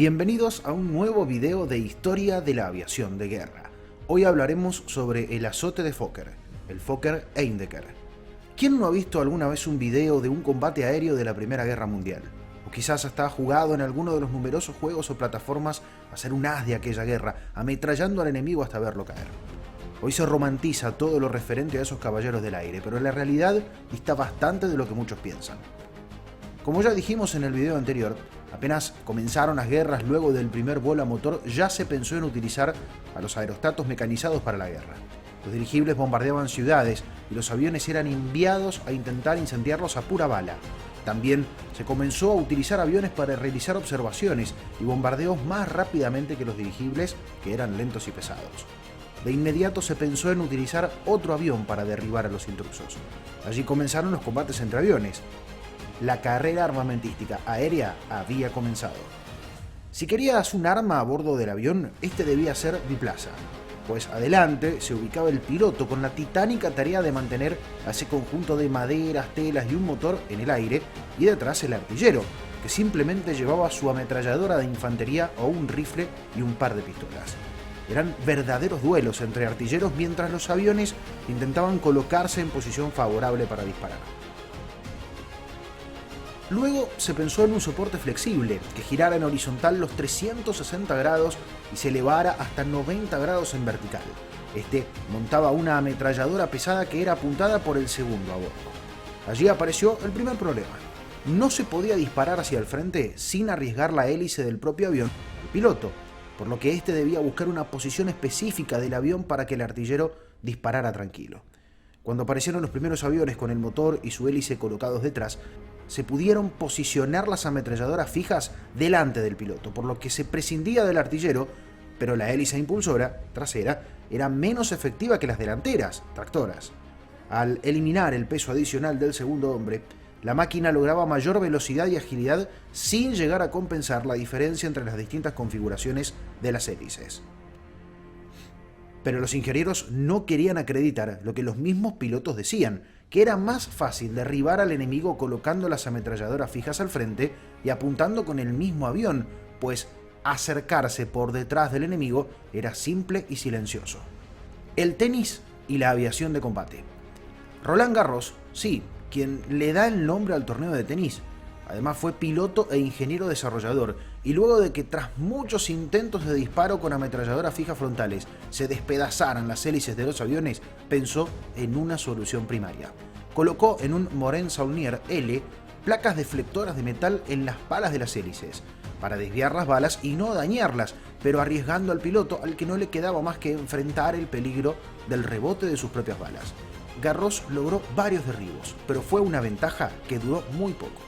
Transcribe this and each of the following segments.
Bienvenidos a un nuevo video de historia de la aviación de guerra. Hoy hablaremos sobre el azote de Fokker, el Fokker Eindecker. ¿Quién no ha visto alguna vez un video de un combate aéreo de la Primera Guerra Mundial? O quizás hasta ha jugado en alguno de los numerosos juegos o plataformas a ser un as de aquella guerra, ametrallando al enemigo hasta verlo caer. Hoy se romantiza todo lo referente a esos caballeros del aire, pero la realidad dista bastante de lo que muchos piensan. Como ya dijimos en el video anterior, apenas comenzaron las guerras luego del primer vuelo a motor, ya se pensó en utilizar a los aerostatos mecanizados para la guerra. Los dirigibles bombardeaban ciudades y los aviones eran enviados a intentar incendiarlos a pura bala. También se comenzó a utilizar aviones para realizar observaciones y bombardeos más rápidamente que los dirigibles, que eran lentos y pesados. De inmediato se pensó en utilizar otro avión para derribar a los intrusos. Allí comenzaron los combates entre aviones. La carrera armamentística aérea había comenzado. Si querías un arma a bordo del avión, este debía ser biplaza, pues adelante se ubicaba el piloto con la titánica tarea de mantener a ese conjunto de maderas, telas y un motor en el aire, y detrás el artillero, que simplemente llevaba su ametralladora de infantería o un rifle y un par de pistolas. Eran verdaderos duelos entre artilleros mientras los aviones intentaban colocarse en posición favorable para disparar. Luego se pensó en un soporte flexible que girara en horizontal los 360 grados y se elevara hasta 90 grados en vertical. Este montaba una ametralladora pesada que era apuntada por el segundo a bordo. Allí apareció el primer problema. No se podía disparar hacia el frente sin arriesgar la hélice del propio avión al piloto, por lo que este debía buscar una posición específica del avión para que el artillero disparara tranquilo. Cuando aparecieron los primeros aviones con el motor y su hélice colocados detrás, se pudieron posicionar las ametralladoras fijas delante del piloto, por lo que se prescindía del artillero, pero la hélice impulsora trasera era menos efectiva que las delanteras, tractoras. Al eliminar el peso adicional del segundo hombre, la máquina lograba mayor velocidad y agilidad sin llegar a compensar la diferencia entre las distintas configuraciones de las hélices. Pero los ingenieros no querían acreditar lo que los mismos pilotos decían, que era más fácil derribar al enemigo colocando las ametralladoras fijas al frente y apuntando con el mismo avión, pues acercarse por detrás del enemigo era simple y silencioso. El tenis y la aviación de combate. Roland Garros, sí, quien le da el nombre al torneo de tenis. Además fue piloto e ingeniero desarrollador, y luego de que tras muchos intentos de disparo con ametralladoras fijas frontales se despedazaran las hélices de los aviones, pensó en una solución primaria. Colocó en un Morane-Saulnier L placas deflectoras de metal en las palas de las hélices, para desviar las balas y no dañarlas, pero arriesgando al piloto, al que no le quedaba más que enfrentar el peligro del rebote de sus propias balas. Garros logró varios derribos, pero fue una ventaja que duró muy poco.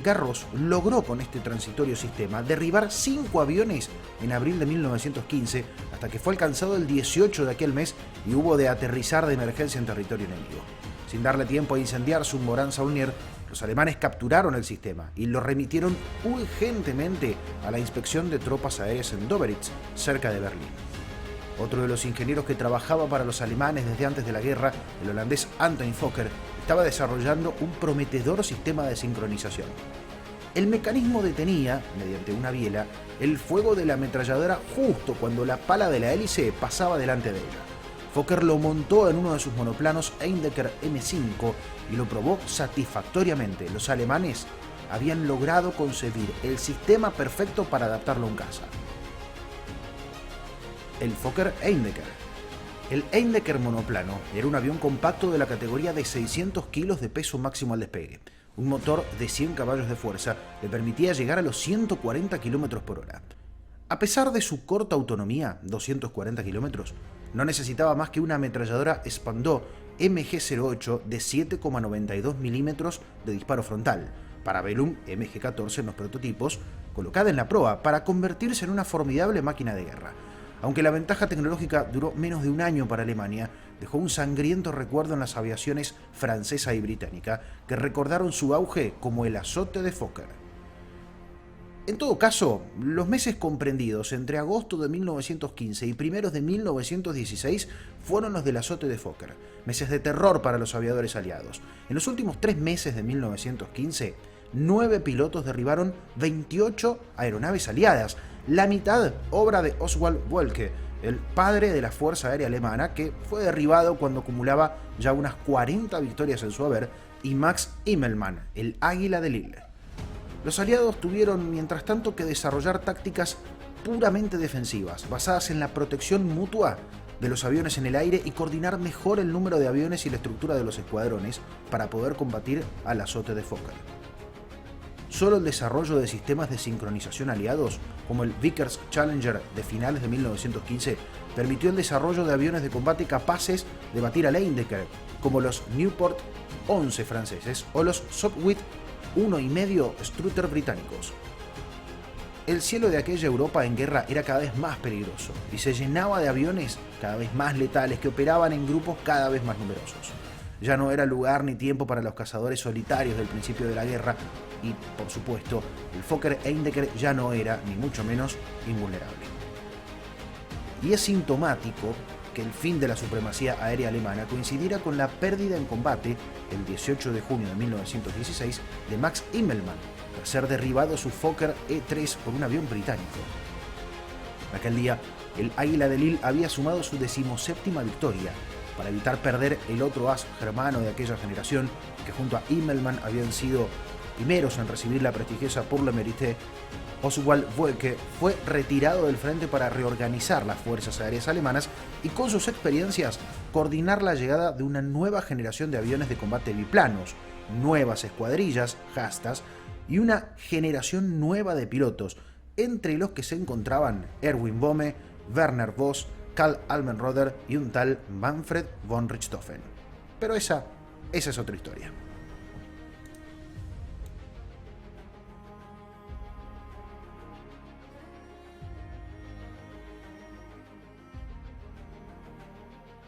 Garros logró con este transitorio sistema derribar 5 aviones en abril de 1915, hasta que fue alcanzado el 18 de aquel mes y hubo de aterrizar de emergencia en territorio enemigo. Sin darle tiempo a incendiar su Morane-Saulnier, los alemanes capturaron el sistema y lo remitieron urgentemente a la inspección de tropas aéreas en Doberitz, cerca de Berlín. Otro de los ingenieros que trabajaba para los alemanes desde antes de la guerra, el holandés Anthony Fokker, estaba desarrollando un prometedor sistema de sincronización. El mecanismo detenía, mediante una biela, el fuego de la ametralladora justo cuando la pala de la hélice pasaba delante de ella. Fokker lo montó en uno de sus monoplanos Eindecker M5 y lo probó satisfactoriamente. Los alemanes habían logrado concebir el sistema perfecto para adaptarlo a un caza. El Fokker Eindecker. El Eindecker monoplano era un avión compacto de la categoría de 600 kilos de peso máximo al despegue. Un motor de 100 caballos de fuerza le permitía llegar a los 140 km por hora. A pesar de su corta autonomía, 240 km, no necesitaba más que una ametralladora Spandau MG-08 de 7,92 mm de disparo frontal, Parabellum MG-14 en los prototipos, colocada en la proa para convertirse en una formidable máquina de guerra. Aunque la ventaja tecnológica duró menos de un año para Alemania, dejó un sangriento recuerdo en las aviaciones francesa y británica, que recordaron su auge como el azote de Fokker. En todo caso, los meses comprendidos entre agosto de 1915 y primeros de 1916 fueron los del azote de Fokker, meses de terror para los aviadores aliados. En los últimos 3 meses de 1915, 9 pilotos derribaron 28 aeronaves aliadas, la mitad obra de Oswald Welke, el padre de la Fuerza Aérea Alemana, que fue derribado cuando acumulaba ya unas 40 victorias en su haber, y Max Immelmann, el Águila de Lille. Los aliados tuvieron, mientras tanto, que desarrollar tácticas puramente defensivas, basadas en la protección mutua de los aviones en el aire y coordinar mejor el número de aviones y la estructura de los escuadrones para poder combatir al azote de Fokker. Solo el desarrollo de sistemas de sincronización aliados, como el Vickers Challenger de finales de 1915, permitió el desarrollo de aviones de combate capaces de batir al Heindecker, como los Nieuport 11 franceses o los Sopwith 1,5 Strutter británicos. El cielo de aquella Europa en guerra era cada vez más peligroso y se llenaba de aviones cada vez más letales que operaban en grupos cada vez más numerosos. Ya no era lugar ni tiempo para los cazadores solitarios del principio de la guerra y, por supuesto, el Fokker Heindecker ya no era, ni mucho menos, invulnerable. Y es sintomático que el fin de la supremacía aérea alemana coincidiera con la pérdida en combate, el 18 de junio de 1916, de Max Immelmann, tras ser derribado su Fokker E-3 por un avión británico. Aquel día, el Águila de Lille había sumado su 17ª victoria, para evitar perder el otro as germano de aquella generación, que junto a Immelmann habían sido primeros en recibir la prestigiosa Pour le Mérite. Oswald Welke fue retirado del frente para reorganizar las fuerzas aéreas alemanas y, con sus experiencias, coordinar la llegada de una nueva generación de aviones de combate biplanos, nuevas escuadrillas, Hastas, y una generación nueva de pilotos, entre los que se encontraban Erwin Bohme, Werner Voss, Karl Almenroder y un tal Manfred von Richthofen. Pero esa es otra historia.